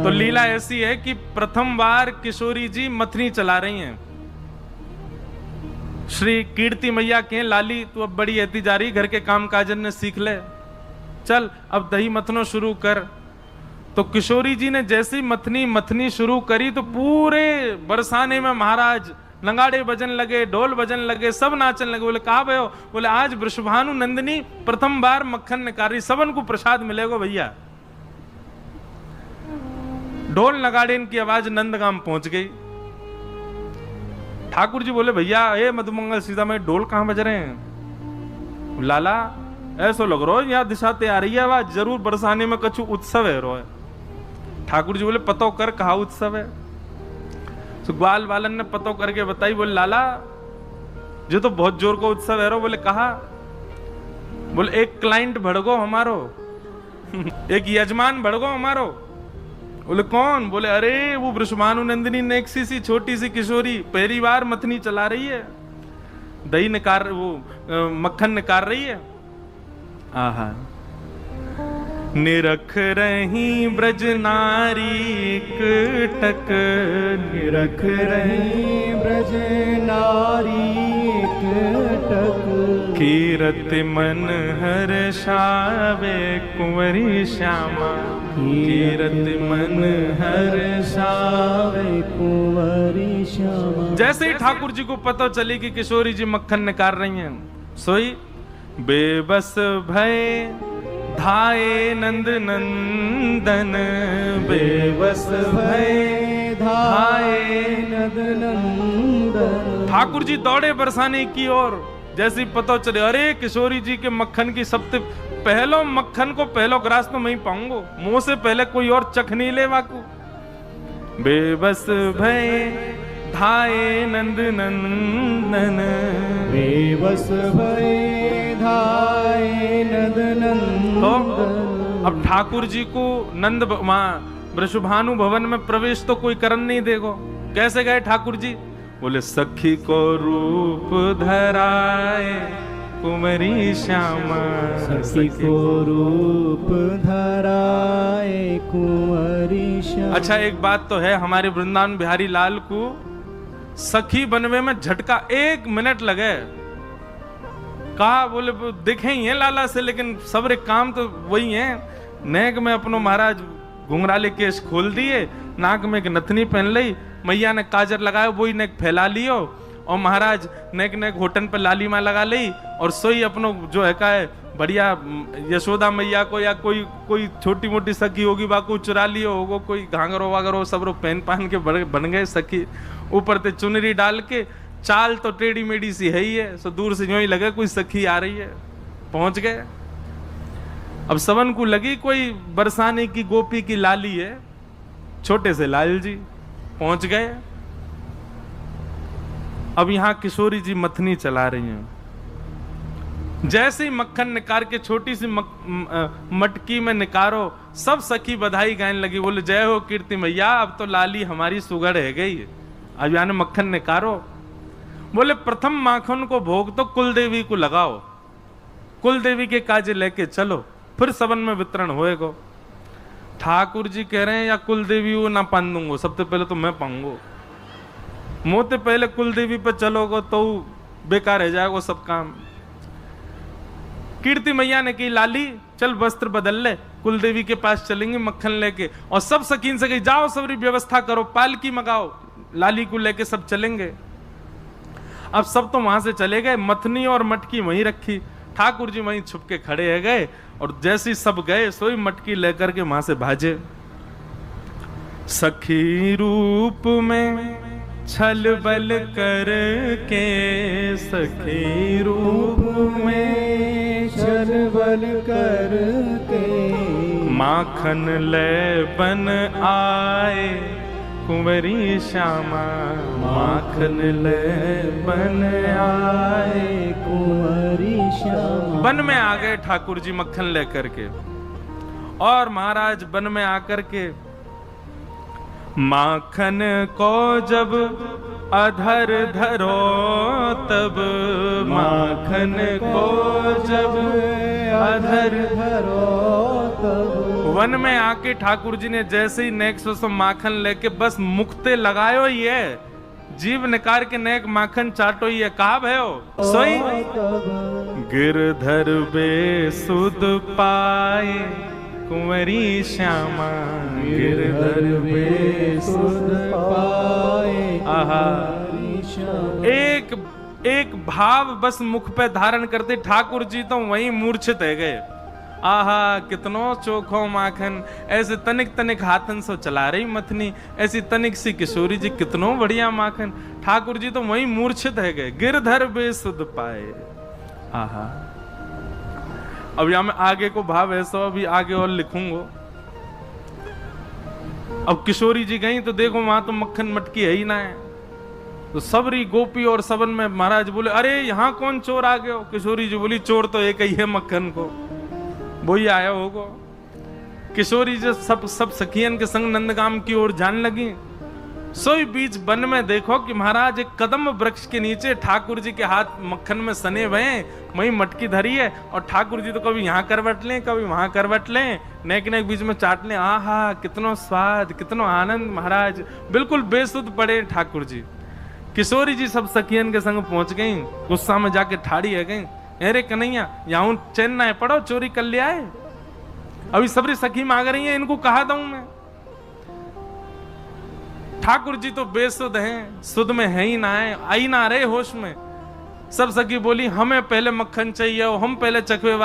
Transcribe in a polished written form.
तो लीला ऐसी है कि प्रथम बार किशोरी जी मथनी चला रही हैं। श्री कीर्ति मैया के लाली तू अब बड़ी ऐती जा रही, घर के काम काजन ने सीख ले, चल अब दही मथनो शुरू कर। तो किशोरी जी ने जैसी मथनी शुरू करी तो पूरे बरसाने में महाराज नगाड़े बजन लगे, ढोल बजन लगे, सब नाचन लगे। बोले कहा भयो? बोले आज वृषभानु नंदिनी प्रथम बार मक्खन निकाली, सबन को प्रसाद मिलेगा भैया। ढोल नगाड़े की आवाज नंदगाम पहुंच गई। ठाकुर जी बोले भैया हे मधुमंगल सीता में ढोल कहां बज रहे हैं? लाला ऐसा लग रहा है यहाँ दिशा ते आ रही है आवाज, जरूर बरसाने में कछु उत्सव है रो है। ठाकुर जी बोले पतो कर कहा उत्सव है? तो ग्वाल वालन ने पतो करके बताई। बोले लाला जो तो बहुत जोर का उत्सव है रो। बोले कहा? बोले एक क्लाइंट भड़गो हमारो एक यजमान भड़गो हमारो। बोले कौन? बोले अरे वो वृषभानु नंदिनी ने एक सी छोटी सी किशोरी पहली बार मथनी चला रही है, दही निकाल वो मक्खन निकाल रही है। आहा निरख रही ब्रज नारी टक, निरख रही ब्रज नारी टक, कीरत मन हर्षावे कुंवरी श्यामा, कीरत मन हर्षावे कुंवरी श्यामा। जैसे ही ठाकुर जी को पता चली कि किशोरी जी मक्खन निकाल रही हैं, सोई बेबस भय धाये नंद नंदन, बेबस भय धाये नंद नंदन। ठाकुर जी दौड़े बरसाने की ओर। जैसे ही पता चले अरे किशोरी जी के मक्खन की सबसे पहलो मक्खन को पहलो ग्रास तो मैं ही पाऊंगा, मुंह से पहले कोई और चख नहीं ले वाकू। बेबस भय धाये नंद नंदन, बेबस भय धाये नंद नंदन। तो अब ठाकुर जी को नंद वहां वृषभानु भवन में प्रवेश तो कोई करन नहीं देगो। कैसे गए ठाकुर जी? बोले सखी को रूप धराए कुंवरी श्यामा, सखी को रूप धराए कुंवरी श्यामा। अच्छा एक बात तो है, हमारे वृंदावन बिहारी लाल को सखी बनवे में झटका 1 मिनट लगे। कहा? बोले दिखे ही है लाला से, लेकिन सबरे काम तो वही है। नेक में अपनो महाराज घुंघराले केश खोल दिए, नाक में एक नथनी पहन ली, मैया ने काजर लगाया वही नेक फैला लियो, और महाराज नेक नेक होटन पे लाली माँ लगा ली, और सोई अपनो जो है का है बढ़िया यशोदा मैया को या कोई छोटी मोटी सखी होगी बाको चुरा लियो होगो, कोई घाघरो वागरो सबरो पहन पहन के बन गए सखी। ऊपर ते चुनरी डाल के, चाल तो टेढ़ी मेढ़ी सी है ही है, सो दूर से यूं ही लगे कोई सखी आ रही है। पहुंच गए। अब सबन को लगी कोई बरसाने की गोपी की लाली है, छोटे से लाल जी पहुंच गए। अब यहां किशोरी जी मथनी चला रही हैं। जैसे ही मक्खन निकाल के छोटी सी मटकी में निकारो, सब सखी बधाई गाने लगी। बोले जय हो कीर्ति मैया, अब तो लाली हमारी सुगड़ है गई, अब यानी मक्खन निकारो। बोले प्रथम माखन को भोग तो कुल देवी को लगाओ, कुल देवी के काजे लेके चलो, फिर सबन में वितरण होएगा। ठाकुर जी कह रहे हैं या कुल देवी वो ना पान दूंगो, सबसे पहले तो मैं पाऊंगो। मोते पहले कुल देवी पे चलोगे तो बेकार रह जाएगा सब काम। कीर्ति मैया ने कही लाली चल वस्त्र बदल ले, कुल देवी के पास चलेंगे मक्खन लेके। और सब सकीन से कही जाओ सबरी व्यवस्था करो, पालकी मंगाओ, लाली को लेके सब चलेंगे। अब सब तो वहां से चले गए, मथनी और मटकी वहीं रखी, ठाकुर जी वहीं छुप के खड़े है गए। और जैसे सब गए सोई मटकी लेकर के वहां से भाजे। सखी रूप में छल बल करके, सखी रूप में छल बल करके, माखन ले बन आए कुंवरी श्यामा, माखन ले बन आए कुंवरी श्यामा। वन में आ गए ठाकुर जी मक्खन लेकर के। और महाराज वन में आकर के माखन को जब अधर धरो तब माखन को जब अधर धरो तब। वन में आके ठाकुर जी ने जैसे ही नेक सो माखन लेके बस मुक्ते लगायो ही है, जीव निकार के नेक माखन चाटो ही है, कहा भयो सोई गिरधर बेसुध पाए कुंवरी श्यामा, गिरधर बेसुध पाए आहा। कुंवरी श्यामा। एक भाव बस मुख पे धारण करते ठाकुर जी तो वहीं मूर्छित है गए। आहा कितनो चोखो माखन, ऐसे तनिक तनिक हाथन से चला रही मथनी, ऐसी तनिक सी किशोरी जी कितनो बढ़िया माखन। ठाकुर जी तो वहीं मूर्छित है गए, गिरधर बेसुध पाए। आहा अब यहां मैं आगे को भाव ऐसा अभी आगे और लिखूंगा। अब किशोरी जी गई तो देखो वहां तो मक्खन मटकी है ही ना है, तो सबरी गोपी और सबन में महाराज बोले अरे यहाँ कौन चोर आ गए हो? किशोरी जी बोली चोर तो एक ही है मक्खन को, वही आया होगा। किशोरी जी सब सखियन के संग नंदगाम की ओर जाने लगी। सोई बीच वन में देखो कि महाराज एक कदम वृक्ष के नीचे ठाकुर जी के हाथ मक्खन में सने हुए, वही मटकी धरी है, और ठाकुर जी तो कभी यहाँ करवट लें कभी वहां करवट लें, नेक नेक बीच में चाट लें। आहा कितनो स्वाद कितनो आनंद, महाराज बिल्कुल बेसुध पड़े ठाकुर जी। किशोरी जी सब सखियन के संग पहुंच गई, गुस्सा में जाके ठाड़ी है गई, अरे कन्हैया यहाँ चैन ना है पड़ो, चोरी कर लिया है। अभी सबरी सखी मांग रही है, इनको कहा दूं मैं? ठाकुर जी तो बेसुध हैं, सुध में है ही ना है, आई ना रहे होश में। सब सखी बोली हमें पहले मक्खन चाहिए, हम पहले चखवे